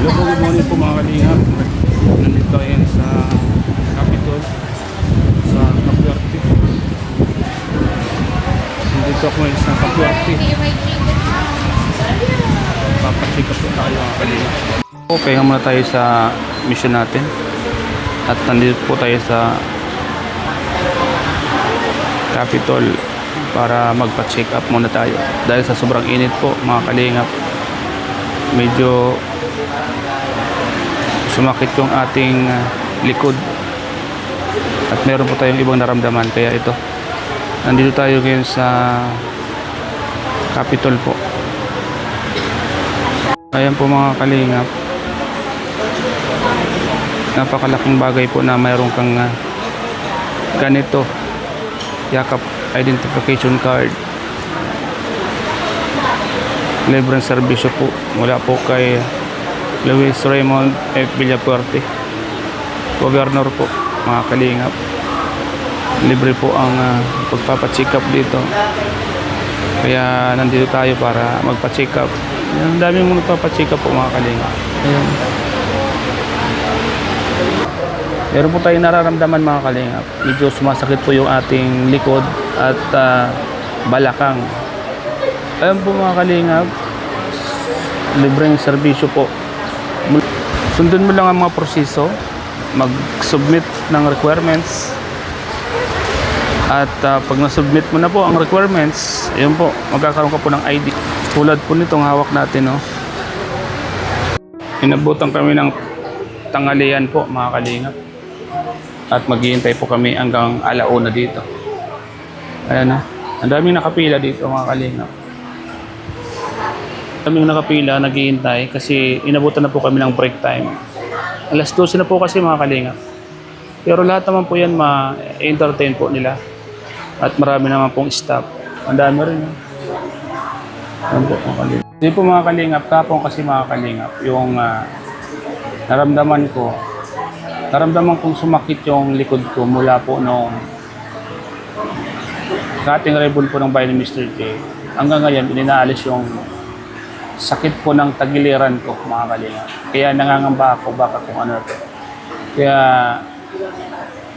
Hello po, good morning po mga kalingap. Nandito yan sa Capitol, sa Capuarte. Nandito ako ngayon sa Capuarte. Papacheck up po tayo mga kalingap. Okay, muna tayo sa mission natin. At nandito po tayo sa Capitol para magpa-check up muna tayo. Dahil sa sobrang init po mga kalingap, medyo sumakit yung ating likod at meron po tayong ibang naramdaman, kaya ito nandito tayo ngayon sa Capitol po. Ayan po mga kalingap, napakalaking bagay po na mayroon kang ganito, yakap identification card, libreng serbisyo po mula po kay Luis Raymond F. Villapuerte, Governor po mga kalingap. Libre po ang pagpapacheck up dito, kaya nandito tayo para magpa-check up. Ang dami mo nagpapacheck up po mga kalingap. Ayan. Meron po tayong nararamdaman mga kalingap, medyo sumasakit po yung ating likod at balakang. Ayan po mga kalingap, libreng serbisyo po. Sundin mo lang ang mga proseso, mag-submit ng requirements, at pag na-submit mo na po ang requirements, ayun po, magkakaroon ka po ng ID. Tulad po nitong hawak natin, no? Inabutan kami ng tanghalian po mga kalingap, at maghihintay po kami hanggang alauna dito. Ayan na, ang daming nakapila dito mga kalingap. Kaming nakapila, naghihintay kasi inabutan na po kami ng break time. Alas 12 na po kasi mga kalingap. Pero lahat naman po yan ma-entertain po nila. At marami naman pong staff. Ang dami rin. Ayan po mga kalingap. Hindi po mga kalingap, kapong kasi mga kalingap, yung naramdaman kong sumakit yung likod ko mula po nung kating ribbon po ng bayan ni Mr. J. Hanggang ngayon, inaalis yung sakit po ng tagiliran ko mga kalingap. Kaya nangangamba ako baka kung ano ito. Kaya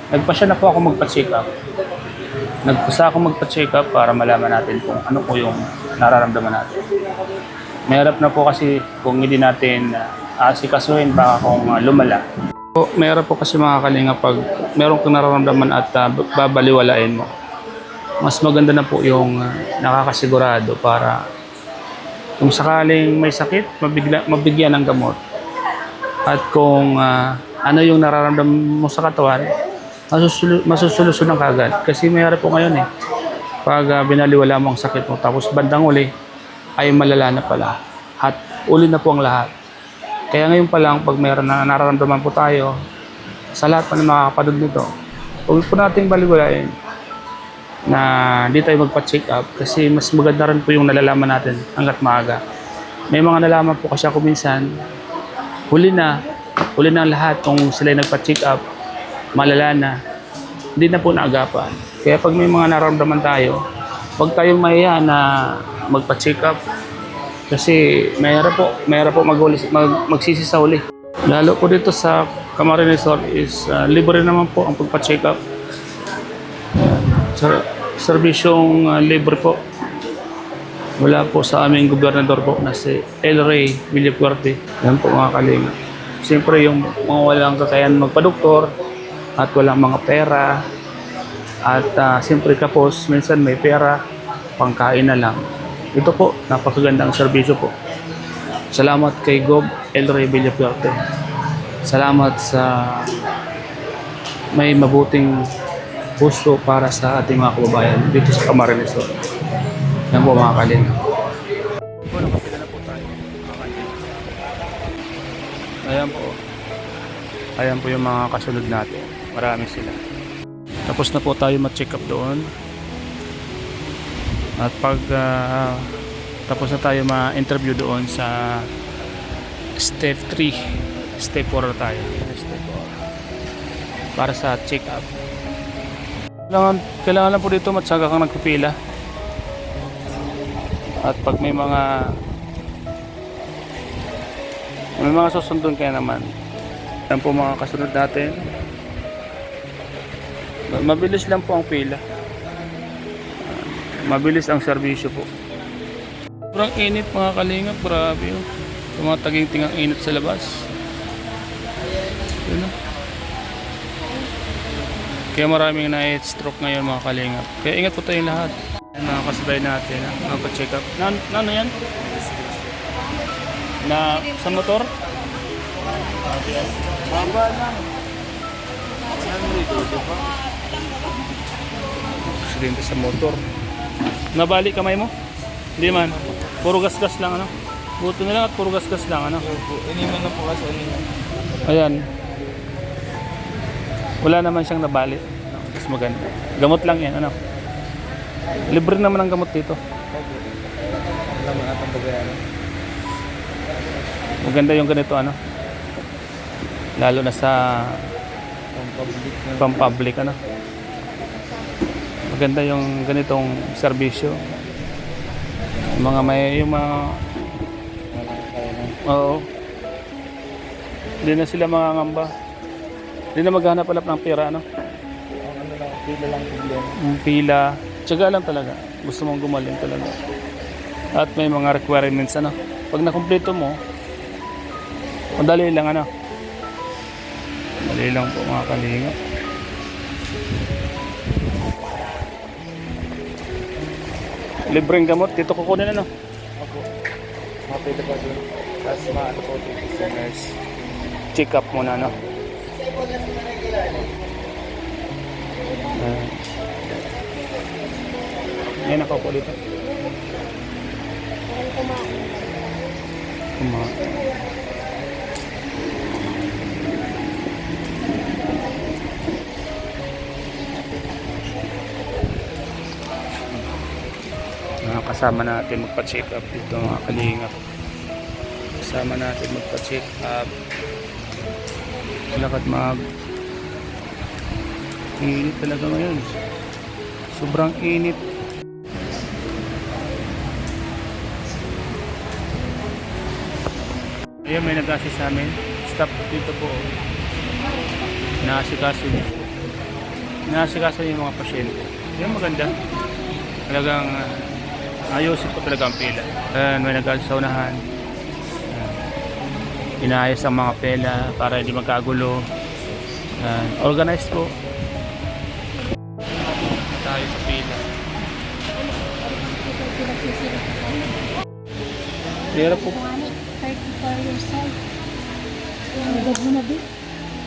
nagpasya na po ako magpa-check up. Nagpasa ako magpa-check up para malaman natin kung ano po yung nararamdaman natin. Mahirap na po kasi kung hindi natin asikasuhin baka kung lumala. Mahirap po kasi mga kalingap pag meron kang nararamdaman at babaliwalain mo. Mas maganda na po yung nakakasigurado para kung sakaling may sakit, mabigyan ng gamot. At kung ano yung nararamdaman mo sa katawan, masusolusyonan kagad. Kasi mayroon po ngayon pag binaliwala mo ang sakit mo, tapos bandang uli, ay malala na pala. At uli na po ang lahat. Kaya ngayon pa lang, pag mayroon na nararamdaman po tayo, sa lahat pa na makakapanood nito, huwag po nating baliwalain na di tayo magpa-check up kasi mas maganda rin po yung nalalaman natin hanggat maaga. May mga nalaman po kasi ako minsan, huli na ang lahat kung sila nagpa-check up, malala na, hindi na po naagapan. Kaya pag may mga nararamdaman tayo, huwag tayong mahiya na magpa-check up kasi mayroon po magsisi sa huli. Lalo po dito sa Camarines Resort is libre naman po ang pagpa-check up. Serbisyong libre po wala po sa aming gobernador po na si El Rey Villapuerte. Yan po mga kalinga. Siyempre yung mga walang kakayahan magpa-doktor at walang mga pera at siyempre kapos minsan may pera pangkain na lang. Ito po, napakagandang serbisyo po. Salamat kay Gob El Rey Villapuerte. Salamat sa may mabuting puso para sa ating mga kababayan dito sa Camarines Resort. Yan po mga kalina. Nakapila na po tayo mga kalina. Ayan po. Ayan po yung mga kasunod natin. Marami sila. Tapos na po tayo ma-check up doon. At pag tapos na tayo ma-interview doon sa step 3, step 4 tayo. Step 4. Para sa check up. Kailangan lang po dito matyaga kang nagpipila. At pag may mga May mga susundon kaya naman. Yan po mga kasunod natin. Mabilis lang po ang pila. Mabilis ang serbisyo po. Sobrang init mga kalingap. Grabe yun. Tumataging-ting ang init sa labas. Yun, no? Kaya maraming na-stroke ngayon mga kalingap. Kaya ingat po tayong lahat. Mga kasabay natin, magpa-check up. Ano yan? Na sa motor? Baba lang. Aksidente sa motor. Nabali kamay mo? Hindi man. Puro gas-gas lang ano? Buto na lang at puro gas-gas lang ano? Iniman na po kasi niya. Ayan. Wala naman siyang nabali. Mas maganda. Gamot lang yan ano? Libre naman ang gamot dito. Wala man atang bagayan. Maganda yung ganito ano? Lalo na sa pang-public ano? Maganda yung ganitong serbisyo. Yung mga oo. Hindi na sila mangangamba. Hindi na maghanap-hanap ng pera ano? Ano lang, pila lang problema. Pila. Tiyaga lang talaga. Gusto mong gumaling talaga. At may mga requirements ano. Pag nakumpleto mo, madali lang ano. Madali lang po mga kalingap. Libreng gamot. Dito kukunin ano. Ako, mapila pa doon. Tapos maano po dito sa nurse. Check up muna no. Yan ako po dito. Kasama natin magpa-check up dito mga kalingap. Kasama natin magpa-check up. Lakad init talaga ngayon. Sobrang init. Ayan, may nag-assist sa amin. Stop dito po. Inaasikaso niya. Inaasikaso niya yung mga pasyente. Yan maganda. Talagang ayusin po talaga ang pila. Ayan, may nag-assist sa unahan. Inaayos ang mga pela para hindi magkagulo. Organized po. Tayo sa pila. Hirap po. 34 years old. Ang edad mo na din?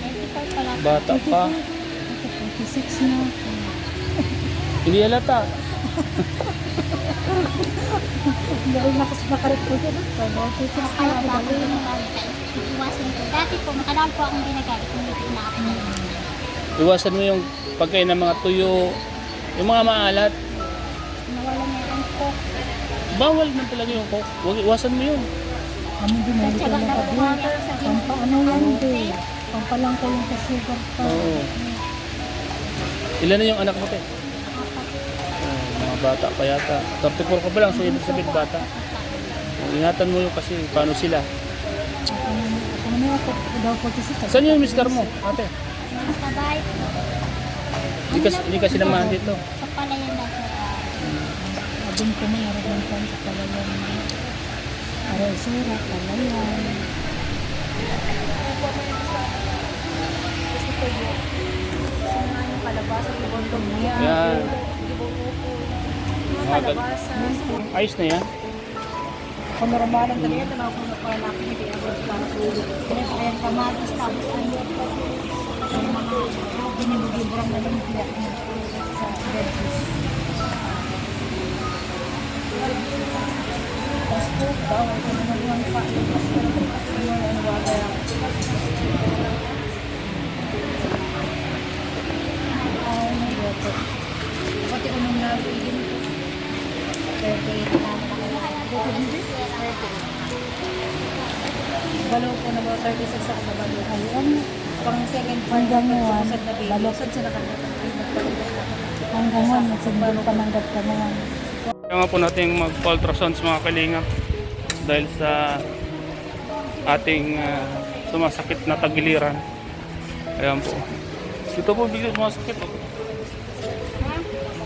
35 pala. Bata pa. 26 na. Hindi halata. Dahil nakarip ko siya. 26 na. Dati po, makadaan po akong ginagamit kung hindi nakakita. Iwasan mo yung pagkain ng mga tuyo, yung mga maalat. Nawala na yung coke. Bawal man talaga yung coke. Iwasan mo yun. Ano din, may ito lang ka din. Pampaano yan din. Pampalang ko yung sugar pa. Oo. Ilan na yung anak mo, te? Mga bata pa yata. 34 ka pa lang, so ibig sabihin bata. Ingatan mo yung kasi paano sila. Ano na ako daw 46. Saan yung mister mo, ate? Sa bahay po. Hindi kasi naman dito. Sa palayan na po. Abing ko na yarag ng sa palayan. Aral sura, palayan. Gusto ko yun. Gusto nga yung kalabasan, libondong niya. Yan. Yung Mga kalabasan. Ayos na yan. Kung normalan talaga, tanaw ko na pala ako hindi ako para tulog. Ayan, kamatis, tapos ano. Yung mga binibigyan na lang nila sa dentist. Tapos po, bawal ko na naman sa yung ano ba kaya. Ay, nagwapo. Pati ko nung nabigin ko. 38 na balo ko na ba 36 ako na balo. Ayun. Pang second part hanggang ngayon. Balosad sila kanina. Hanggang ngayon. Nagsibalo pa ng ka naman. Kaya nga po natin mag-ultrasounds mga kalingap. Dahil sa ating sumasakit na tagiliran. Ayan po. Dito po bigla sumasakit. Oh.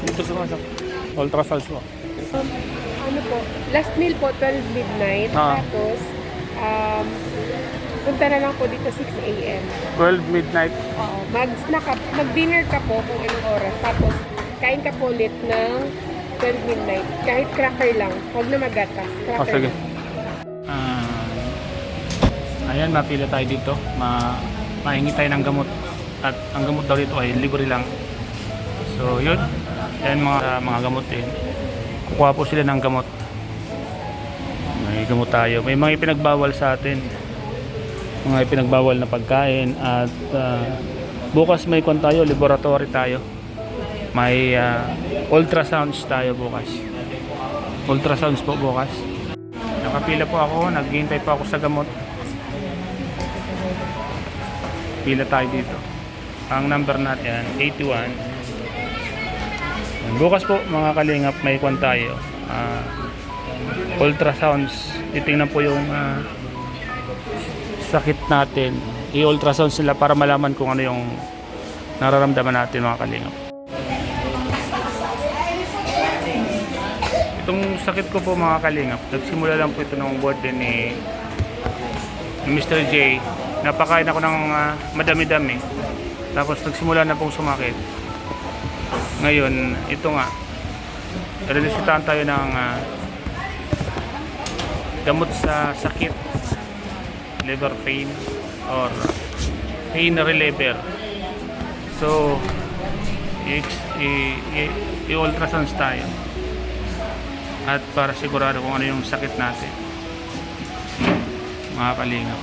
Dito sumasakit. Ultrasound po. Ano po, last meal po, 12 midnight. Ah. Tapos, punta na lang po dito 6 a.m. 12 midnight. Oo. Mag-dinner ka po kung anong oras. Tapos, kain ka po ulit ng 12 midnight. Kahit cracker lang. Huwag na magatas. Oh, Cracker sige. lang. Ayan, mapila tayo dito. Mahingi tayo ng gamot. At ang gamot daw dito ay libre lang. So, yun. Ayan mga gamot din. Kukuha po sila ng gamot. May gamot tayo. May mga ipinagbawal sa atin. Mga ipinagbawal na pagkain. At bukas may kon tayo, laboratory tayo. May ultrasounds tayo bukas. Ultrasounds po bukas. Nakapila po ako. Naghihintay po ako sa gamot. Pila tayo dito. Ang number natin 81. Bukas po mga kalingap, may kwan tayo. Ultrasounds. Titingnan po yung sakit natin. I-ultrasound sila para malaman kung ano yung nararamdaman natin mga kalingap. Itong sakit ko po mga kalingap, nagsimula lang po ito ng birthday ni Mr. J. Napakain ako ng madami-dami. Tapos nagsimula na pong sumakit. Ngayon, ito nga. Renisitahan tayo ng gamot sa sakit. Liver pain or pain reliever. So, i-ultrasounds tayo. At para sigurado kung ano yung sakit natin. Mga kalingap.